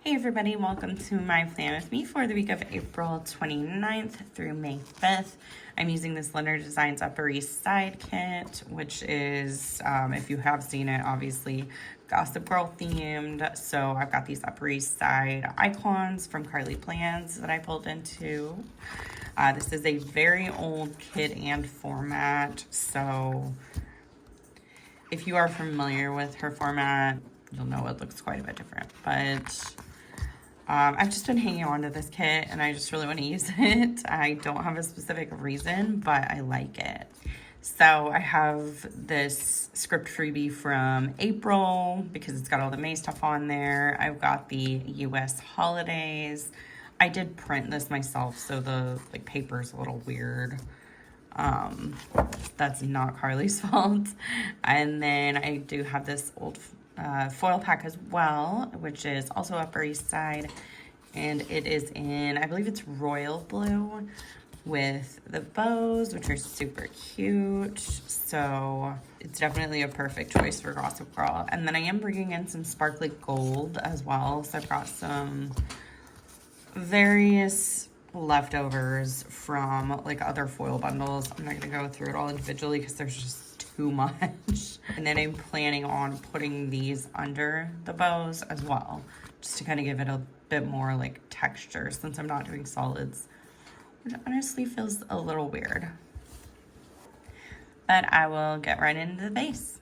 Hey everybody, welcome to my plan with me for the week of April 29th through May 5th. I'm using this Lynner Designs Upper East Side kit, which is, if you have seen it, obviously Gossip Girl themed. So I've got these Upper East Side icons from Carly Plans that I pulled into. This is a very old kit and format, so if you are familiar with her format, you'll know it looks quite a bit different, but I've just been hanging on to this kit and I just really want to use it. I don't have a specific reason, but I like it. So I have this script freebie from April because it's got all the May stuff on there. I've got the US holidays. I did print this myself, so the paper's a little weird. That's not Carly's fault. And then I do have this old foil pack as well, which is also Upper East Side, and it is in, I believe it's royal blue with the bows, which are super cute. So it's definitely a perfect choice for Gossip Girl. And then I am bringing in some sparkly gold as well. So I've got some various leftovers from other foil bundles. I'm not gonna go through it all individually because there's just too much. And then I'm planning on putting these under the bows as well, just to kind of give it a bit more texture since I'm not doing solids, which honestly feels a little weird. But I will get right into the base.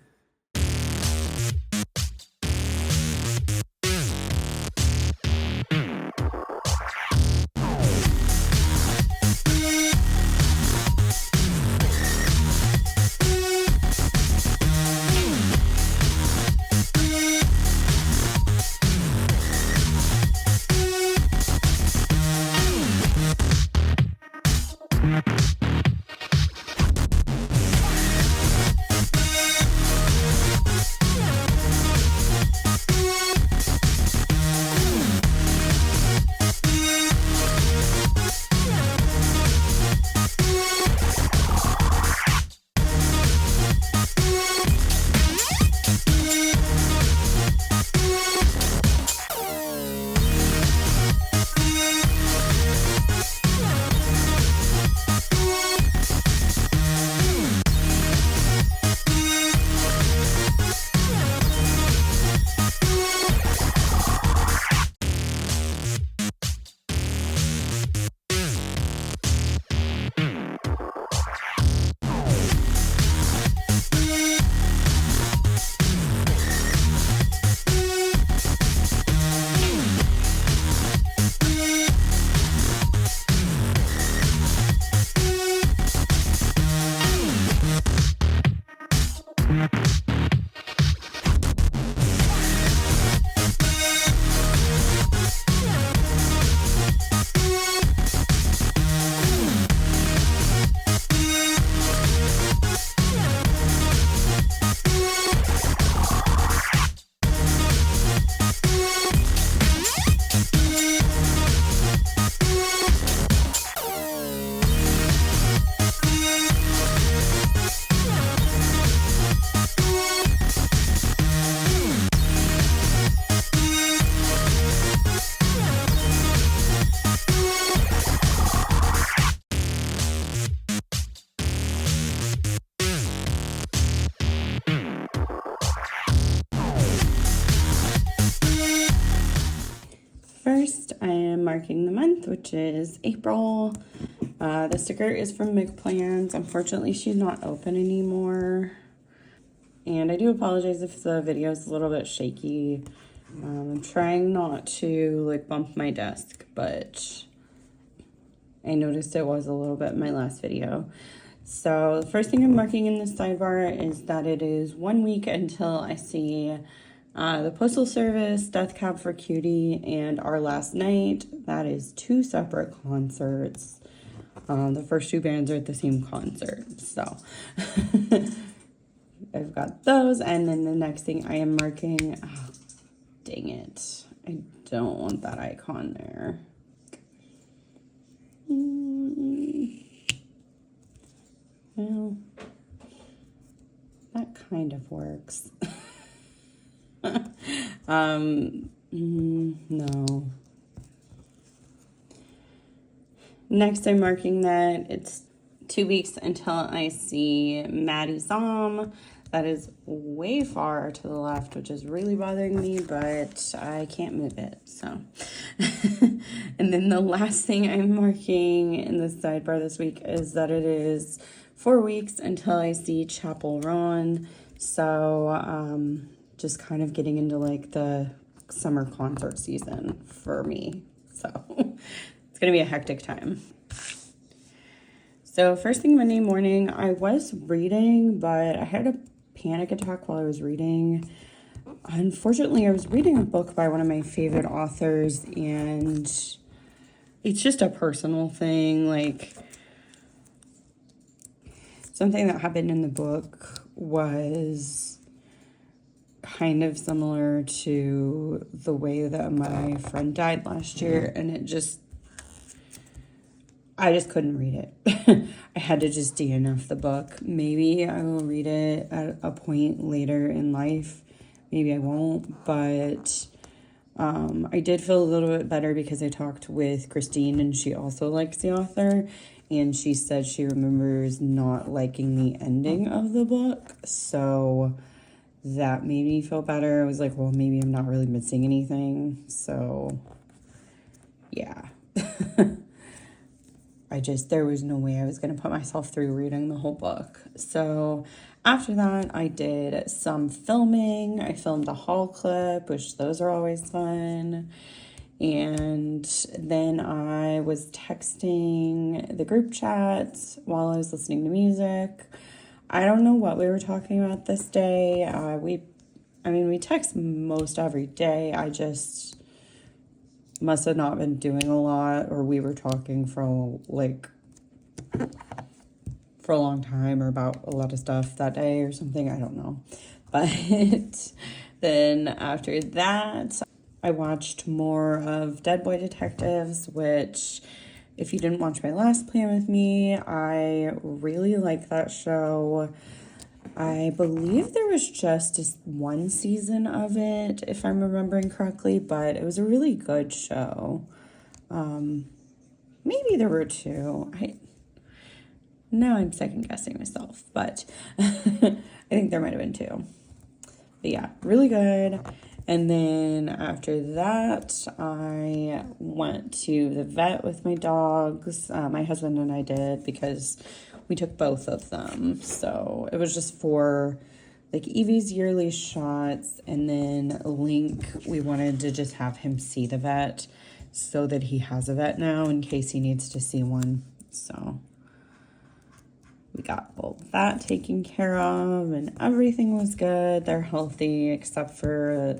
First, I am marking the month, which is April. The sticker is from Big Plans. Unfortunately, she's not open anymore. And I do apologize if the video is a little bit shaky. I'm trying not to bump my desk, but I noticed it was a little bit in my last video. So the first thing I'm marking in this sidebar is that it is 1 week until I see the Postal Service, Death Cab for Cutie, and Our Last Night. That is 2 separate concerts. The first 2 bands are at the same concert, so I've got those. And then the next thing I am marking, oh, dang it, I don't want that icon there. Well, that kind of works. No. Next, I'm marking that it's 2 weeks until I see Maddie Zom. That is way far to the left, which is really bothering me, but I can't move it, so. And then the last thing I'm marking in the sidebar this week is that it is 4 weeks until I see Chapel Ron. So, just kind of getting into like the summer concert season for me. So, it's gonna be a hectic time. So first thing Monday morning, I was reading, but I had a panic attack while I was reading. Unfortunately, I was reading a book by one of my favorite authors, and it's just a personal thing. Like, something that happened in the book was kind of similar to the way that my friend died last year, and I just couldn't read it. I had to just DNF the book. Maybe I will read it at a point later in life. Maybe I won't, but I did feel a little bit better because I talked with Christine, and she also likes the author, and she said she remembers not liking the ending of the book, so that made me feel better. I was like, well, maybe I'm not really missing anything, so yeah. There was no way I was going to put myself through reading the whole book. So after that, I did some filming. I filmed a haul clip, which those are always fun. And then I was texting the group chats while I was listening to music. I don't know what we were talking about this day. We text most every day. I just must have not been doing a lot, or we were talking for a long time or about a lot of stuff that day or something. I don't know. But then after that, I watched more of Dead Boy Detectives, which, if you didn't watch my last Plan With Me, I really like that show. I believe there was just one season of it, if I'm remembering correctly, but it was a really good show. Maybe there were two. Now I'm second guessing myself, but I think there might have been two. But yeah, really good. And then after that, I went to the vet with my dogs. My husband and I did, because we took both of them. So it was just for like Evie's yearly shots, and then Link, we wanted to just have him see the vet so that he has a vet now in case he needs to see one. So we got both that taken care of, and everything was good. They're healthy, except for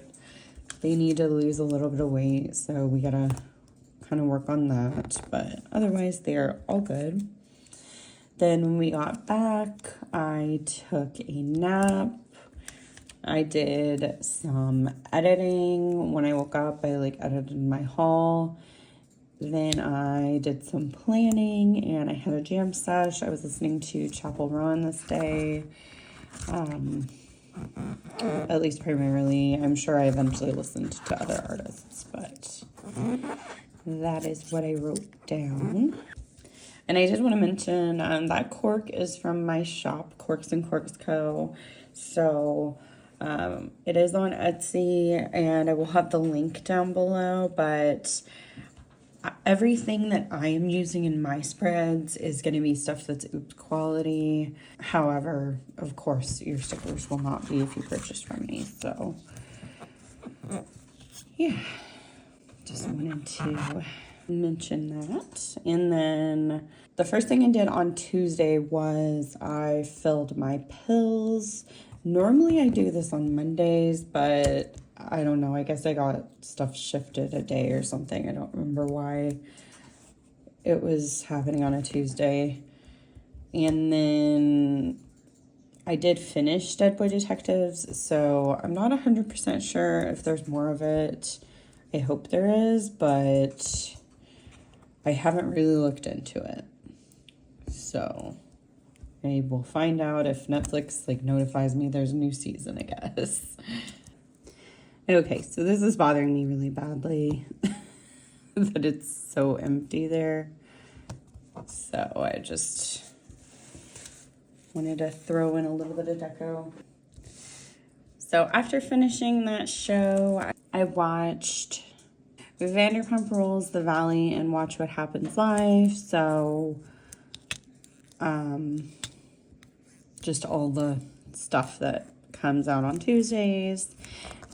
they need to lose a little bit of weight, so we gotta kind of work on that. But otherwise, they are all good. Then when we got back, I took a nap. I did some editing. When I woke up, I edited my haul. Then I did some planning, and I had a jam sesh. I was listening to Chapel Ron this day. At least primarily. I'm sure I eventually listened to other artists, but that is what I wrote down. And I did want to mention that cork is from my shop, Corks and Corks Co. So it is on Etsy, and I will have the link down below, but everything that I am using in my spreads is going to be stuff that's Oops quality. However, of course, your stickers will not be if you purchase from me. So, yeah, just wanted to mention that. And then the first thing I did on Tuesday was I filled my pills. Normally I do this on Mondays, but I don't know. I guess I got stuff shifted a day or something. I don't remember why it was happening on a Tuesday. And then I did finish Dead Boy Detectives, so I'm not 100% sure if there's more of it. I hope there is, but I haven't really looked into it. So I will find out if Netflix notifies me there's a new season, I guess. Okay, so this is bothering me really badly that it's so empty there. So I just wanted to throw in a little bit of deco. So after finishing that show, I watched Vanderpump Rules, The Valley, and Watch What Happens Live. So, just all the stuff that comes out on Tuesdays.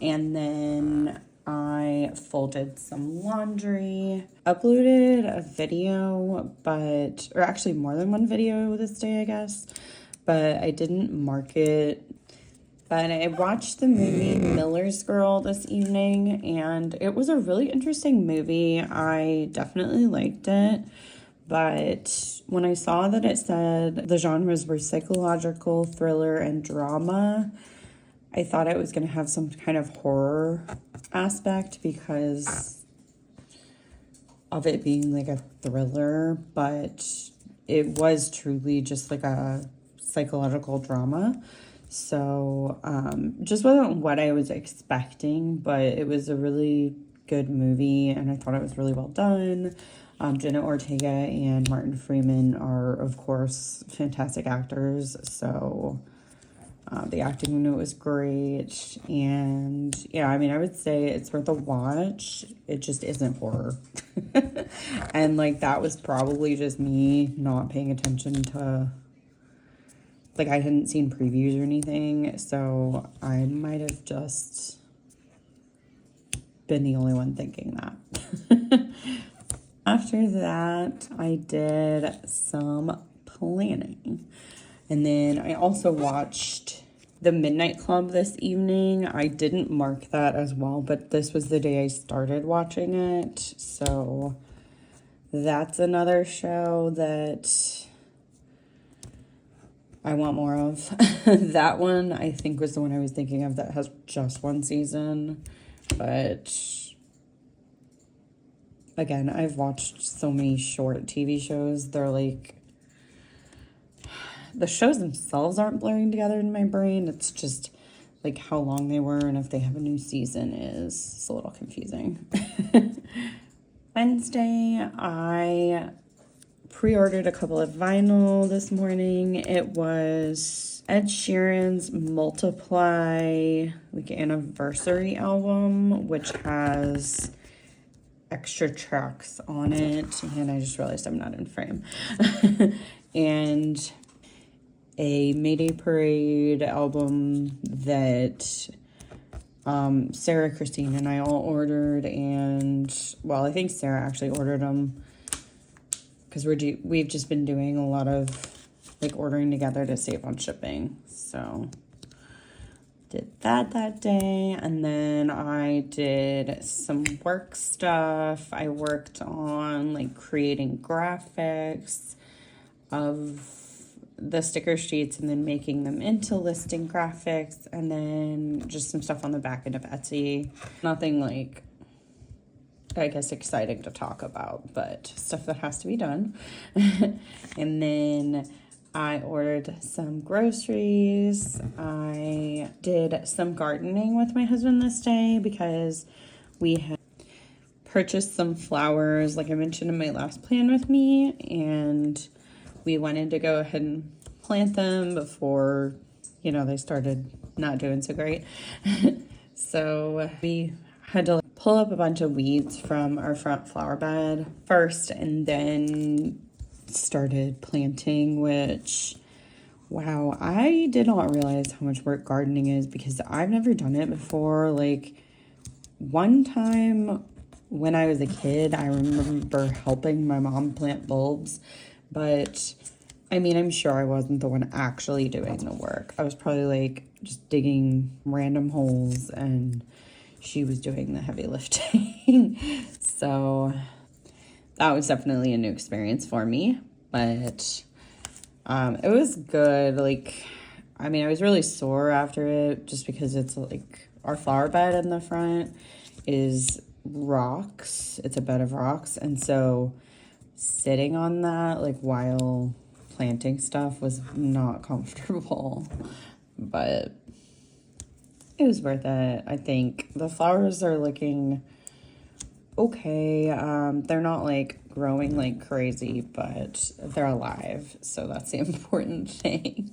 And then I folded some laundry, uploaded a video, or actually more than one video this day, I guess, but I didn't mark it. But I watched the movie Miller's Girl this evening, and it was a really interesting movie. I definitely liked it, but when I saw that it said the genres were psychological, thriller, and drama, I thought it was going to have some kind of horror aspect because of it being like a thriller, but it was truly just like a psychological drama. So, just wasn't what I was expecting, but it was a really good movie, and I thought it was really well done. Jenna Ortega and Martin Freeman are, of course, fantastic actors, so the acting in it was great, and yeah, I mean, I would say it's worth a watch. It just isn't horror. And, like, that was probably just me not paying attention to... Like, I hadn't seen previews or anything, so I might have just been the only one thinking that. After that, I did some planning. And then I also watched The Midnight Club this evening. I didn't mark that as well, but this was the day I started watching it. So that's another show that I want more of. That one, I think, was the one I was thinking of that has just one season. But again, I've watched so many short TV shows. They're like, the shows themselves aren't blurring together in my brain. It's just like how long they were and if they have a new season is a little confusing. Wednesday, I pre-ordered a couple of vinyl this morning. It was Ed Sheeran's Multiply like anniversary album, which has extra tracks on it, and I just realized I'm not in frame. And a Mayday Parade album that Sarah, Christine, and I all ordered, and well, I think Sarah actually ordered them because we've just been doing a lot of like ordering together to save on shipping. So did that day, and then I did some work stuff. I worked on like creating graphics of the sticker sheets and then making them into listing graphics, and then just some stuff on the back end of Etsy. Nothing like, I guess, exciting to talk about, but stuff that has to be done. And then I ordered some groceries. I did some gardening with my husband this day because we had purchased some flowers, like I mentioned in my last plan with me, and we wanted to go ahead and plant them before, you know, they started not doing so great. So we had to pull up a bunch of weeds from our front flower bed first and then started planting, which, wow, I did not realize how much work gardening is because I've never done it before. Like, one time when I was a kid, I remember helping my mom plant bulbs, but I mean, I'm sure I wasn't the one actually doing the work. I was probably like just digging random holes and she was doing the heavy lifting. So that was definitely a new experience for me, but it was good. Like, I mean, I was really sore after it just because it's like our flower bed in the front is rocks. It's a bed of rocks. And so sitting on that, like, while planting stuff was not comfortable, but It was worth it, I think. The flowers are looking okay. They're not like growing like crazy, but they're alive, so that's the important thing.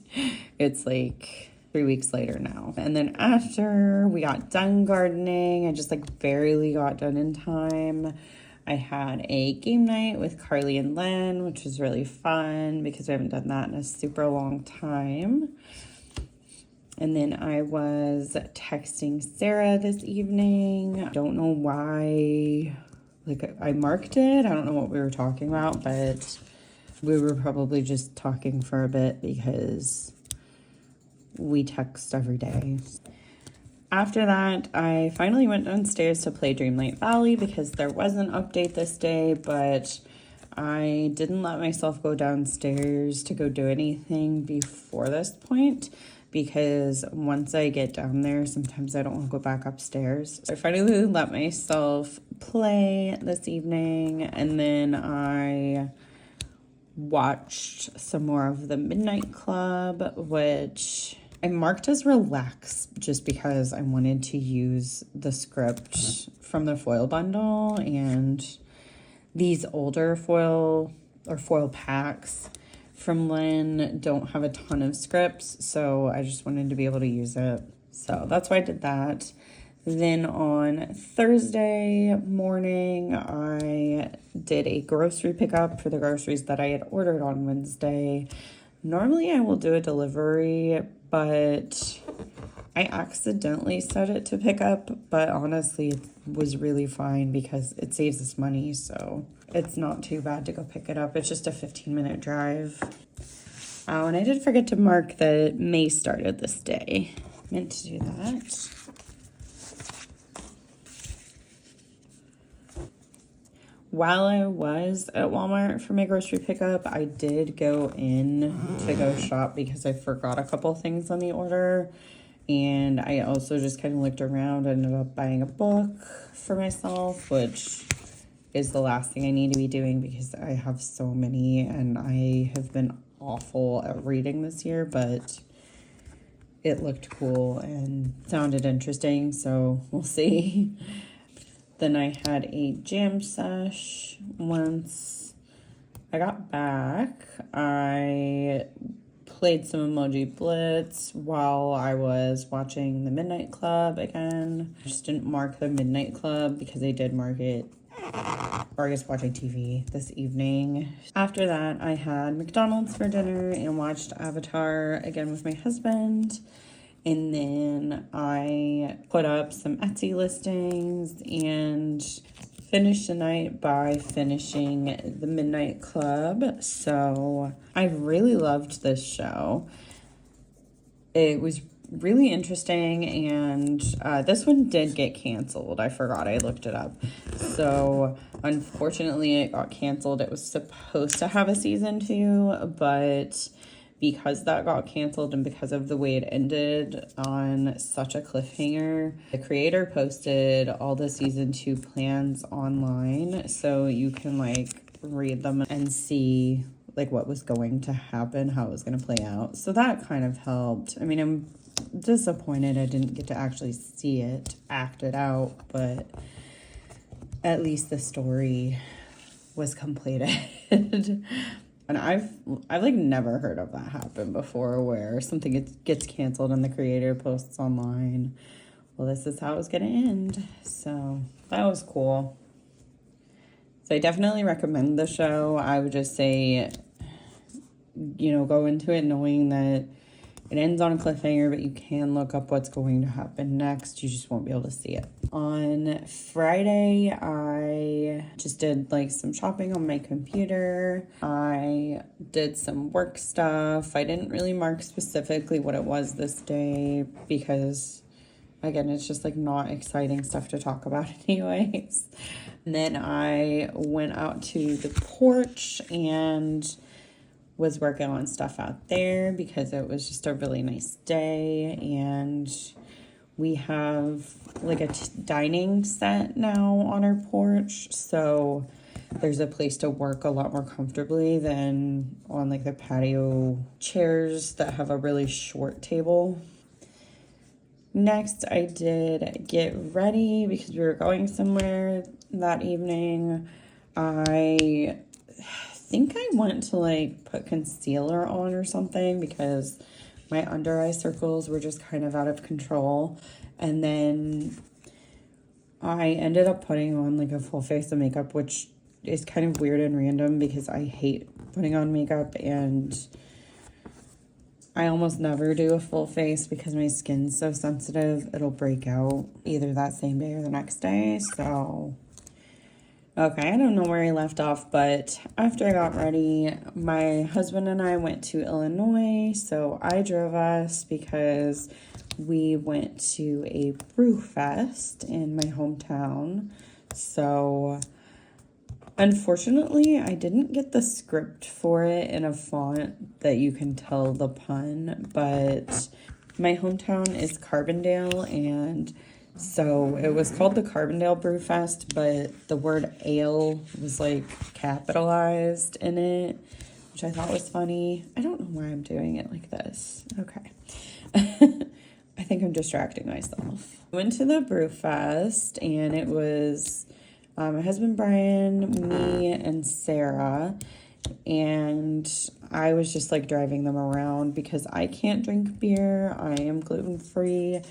It's like 3 weeks later now. And then after we got done gardening, I just like barely got done in time. I had a game night with Carly and Lynn, which was really fun because we haven't done that in a super long time. And then I was texting Sarah this evening. I don't know why, like I marked it. I don't know what we were talking about, but we were probably just talking for a bit because we text every day. After that, I finally went downstairs to play Dreamlight Valley because there was an update this day, but I didn't let myself go downstairs to go do anything before this point because once I get down there, sometimes I don't want to go back upstairs. So I finally let myself play this evening, and then I watched some more of the Midnight Club, which I marked as relax just because I wanted to use the script from the foil bundle, and these older foil packs from Lynn don't have a ton of scripts, so I just wanted to be able to use it. So that's why I did that. Then on Thursday morning, I did a grocery pickup for the groceries that I had ordered on Wednesday. Normally I will do a delivery, but I accidentally set it to pick up, but honestly it was really fine because it saves us money, so it's not too bad to go pick it up. It's just a 15-minute drive. Oh, and I did forget to mark that May started this day. Meant to do that. While I was at Walmart for my grocery pickup, I did go in to go shop because I forgot a couple things on the order. And I also just kind of looked around and ended up buying a book for myself, which is the last thing I need to be doing because I have so many and I have been awful at reading this year, but it looked cool and sounded interesting, so we'll see. Then I had a jam sesh once I got back. I played some Emoji Blitz while I was watching the Midnight Club again. I just didn't mark the Midnight Club because I did mark it, or I guess watching TV this evening. After that, I had McDonald's for dinner and watched Avatar again with my husband. And then I put up some Etsy listings and finished the night by finishing the Midnight Club. So I really loved this show. It was really interesting, and this one did get canceled. I forgot, I looked it up. So unfortunately it got canceled. It was supposed to have a season 2, but because that got canceled and because of the way it ended on such a cliffhanger, the creator posted all the season 2 plans online, so you can like read them and see like what was going to happen, how it was going to play out. So that kind of helped. I mean, I'm disappointed I didn't get to actually see it acted out, but at least the story was completed. And I've like never heard of that happen before, where something gets canceled and the creator posts online, well, this is how it's gonna end. So that was cool. So I definitely recommend the show. I would just say, you know, go into it knowing that it ends on a cliffhanger, but you can look up what's going to happen next. You just won't be able to see it. On Friday, I just did like some shopping on my computer. I did some work stuff. I didn't really mark specifically what it was this day because, again, it's just like not exciting stuff to talk about anyways. And then I went out to the porch and was working on stuff out there because it was just a really nice day, and we have like a dining set now on our porch, so there's a place to work a lot more comfortably than on like the patio chairs that have a really short table. Next, I did get ready because we were going somewhere that evening. I think I went to like put concealer on or something because my under eye circles were just kind of out of control. And then I ended up putting on like a full face of makeup, which is kind of weird and random because I hate putting on makeup, and I almost never do a full face because my skin's so sensitive. It'll break out either that same day or the next day. So, okay, I don't know where I left off, but after I got ready, my husband and I went to Illinois. So I drove us because we went to a brew fest in my hometown. So unfortunately, I didn't get the script for it in a font that you can tell the pun, but my hometown is Carbondale, and so it was called the Carbondale Brew Fest, but the word ale was like capitalized in it, which I thought was funny. I don't know why I'm doing it like this. Okay. I think I'm distracting myself. I went to the brew fest, and it was my husband Brian, me, and Sarah, and I was just like driving them around because I can't drink beer. I am gluten-free.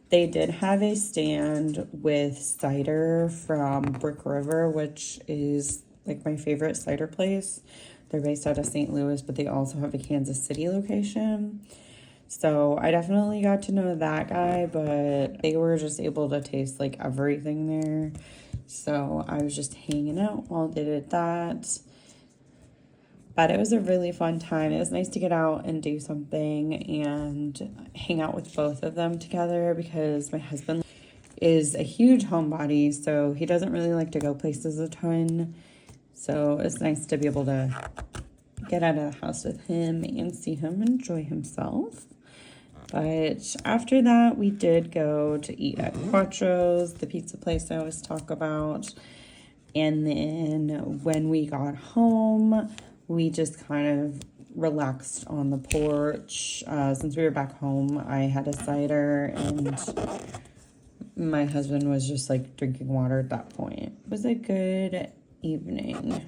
They did have a stand with cider from Brick River, which is like my favorite cider place. They're based out of St. Louis, but they also have a Kansas City location. So I definitely got to know that guy, but they were just able to taste like everything there. So I was just hanging out while they did that. But it was a really fun time. It was nice to get out and do something and hang out with both of them together because my husband is a huge homebody, so he doesn't really like to go places a ton. So it's nice to be able to get out of the house with him and see him enjoy himself. But after that, we did go to eat at Quattro's, the pizza place I always talk about. And then when we got home, we just kind of relaxed on the porch. Since we were back home, I had a cider, and my husband was just like drinking water at that point. It was a good evening.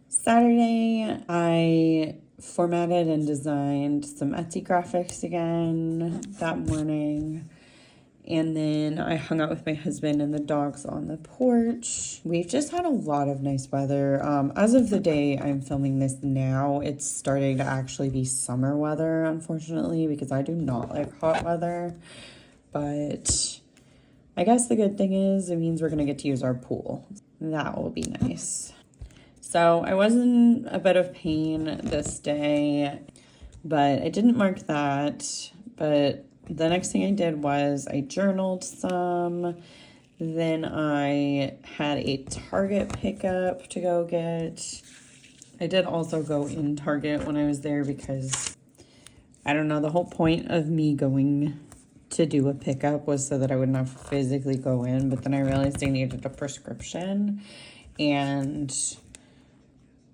Saturday, I formatted and designed some Etsy graphics again that morning. And then I hung out with my husband and the dogs on the porch. We've just had a lot of nice weather. As of the day I'm filming this now, it's starting to actually be summer weather, unfortunately, because I do not like hot weather. But I guess the good thing is it means we're going to get to use our pool. That will be nice. So I was in a bit of pain this day, but I didn't mark that. But the next thing I did was I journaled some. Then I had a Target pickup to go get. I did also go in Target when I was there because, I don't know, the whole point of me going to do a pickup was so that I wouldn't have to physically go in. But then I realized I needed a prescription, and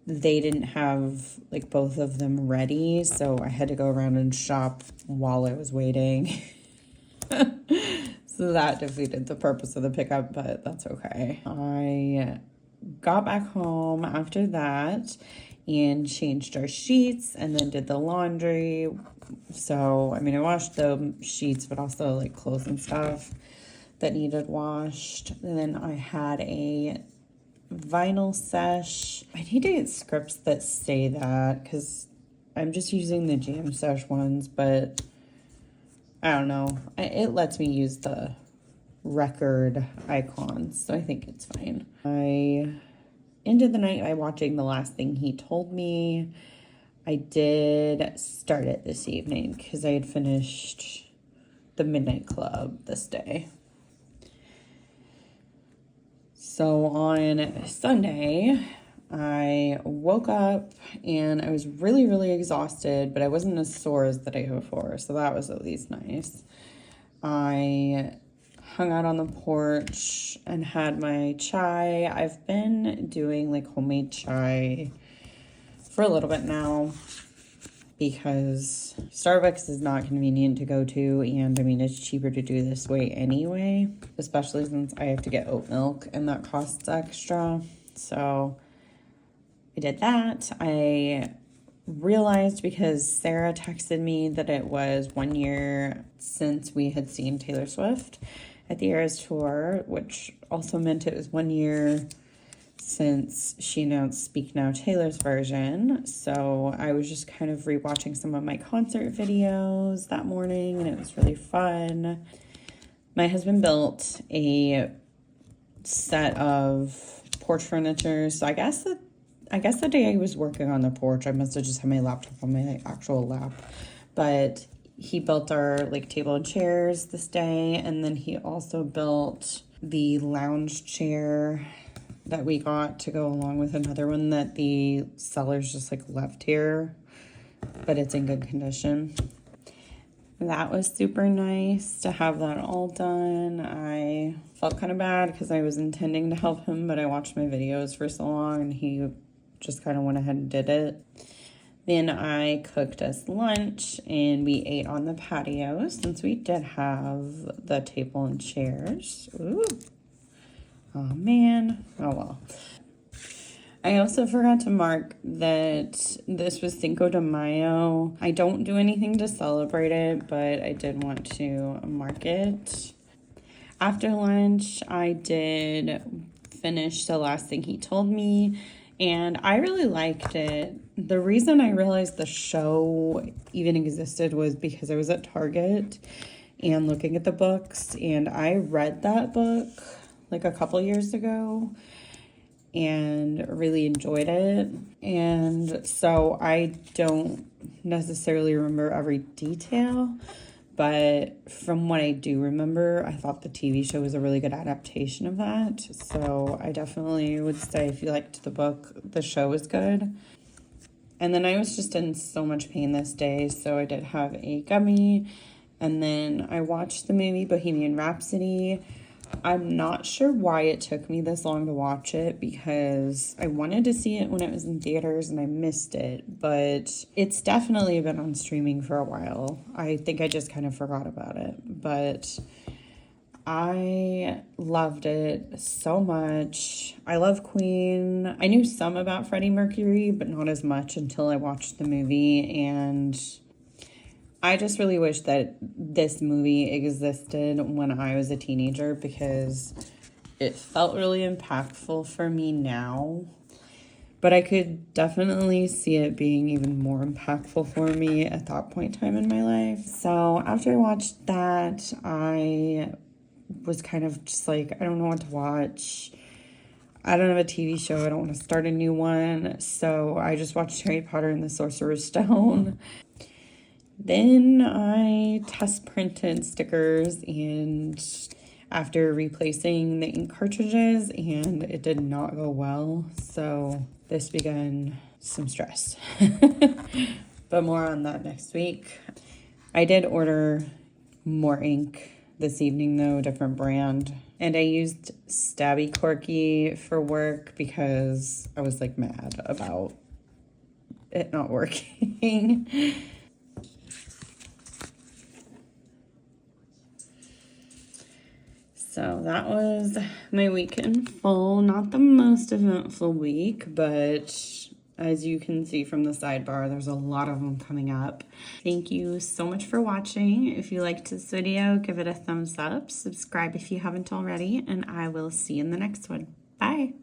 they didn't have like both of them ready, so I had to go around and shop while I was waiting. So that defeated the purpose of the pickup, but that's okay. I got back home after that and changed our sheets and then did the laundry. So, I mean, I washed the sheets, but also like clothes and stuff that needed washed. And then I had a vinyl sesh. I need to get scripts that say that because I'm just using the jam sesh ones, but I don't know. It lets me use the record icons, so I think it's fine. I ended the night by watching The Last Thing He Told Me. I did start it this evening because I had finished The Midnight Club this day. So on Sunday, I woke up and I was really, really exhausted, but I wasn't as sore as the day before, so that was at least nice. I hung out on the porch and had my chai. I've been doing like homemade chai for a little bit now because Starbucks is not convenient to go to, and I mean, it's cheaper to do this way anyway, especially since I have to get oat milk and that costs extra. So I did that. I realized because Sarah texted me that it was 1 year since we had seen Taylor Swift at the Eras Tour, which also meant it was 1 year since she announced Speak Now Taylor's version. So I was just kind of rewatching some of my concert videos that morning, and it was really fun. My husband built a set of porch furniture. So I guess the day I was working on the porch, I must have just had my laptop on my actual lap. But he built our like table and chairs this day, and then he also built the lounge chair that we got to go along with another one that the sellers just like left here, but it's in good condition. That was super nice to have that all done. I felt kind of bad because I was intending to help him, but I watched my videos for so long and he just kind of went ahead and did it. Then I cooked us lunch and we ate on the patio since we did have the table and chairs. Ooh. Oh man, oh well. I also forgot to mark that this was Cinco de Mayo. I don't do anything to celebrate it, but I did want to mark it. After lunch, I did finish The Last Thing He Told Me, and I really liked it. The reason I realized the show even existed was because I was at Target and looking at the books, and I read that book like a couple years ago and really enjoyed it. And so I don't necessarily remember every detail, but from what I do remember, I thought the TV show was a really good adaptation of that. So I definitely would say if you liked the book, the show was good. And then I was just in so much pain this day, so I did have a gummy. And then I watched the movie Bohemian Rhapsody. I'm not sure why it took me this long to watch it because I wanted to see it when it was in theaters and I missed it, but it's definitely been on streaming for a while. I think I just kind of forgot about it, but I loved it so much. I love Queen. I knew some about Freddie Mercury, but not as much until I watched the movie, and I just really wish that this movie existed when I was a teenager because it felt really impactful for me now. But I could definitely see it being even more impactful for me at that point in time in my life. So after I watched that, I was kind of just like, I don't know what to watch. I don't have a TV show. I don't want to start a new one. So I just watched Harry Potter and the Sorcerer's Stone. Then I test printed stickers and after replacing the ink cartridges, and it did not go well. So this began some stress, but more on that next week. I did order more ink this evening though, different brand. And I used Stabby Corky for work because I was like mad about it not working. So that was my weekend full. Not the most eventful week, but as you can see from the sidebar, there's a lot of them coming up. Thank you so much for watching. If you liked this video, give it a thumbs up. Subscribe if you haven't already, and I will see you in the next one. Bye.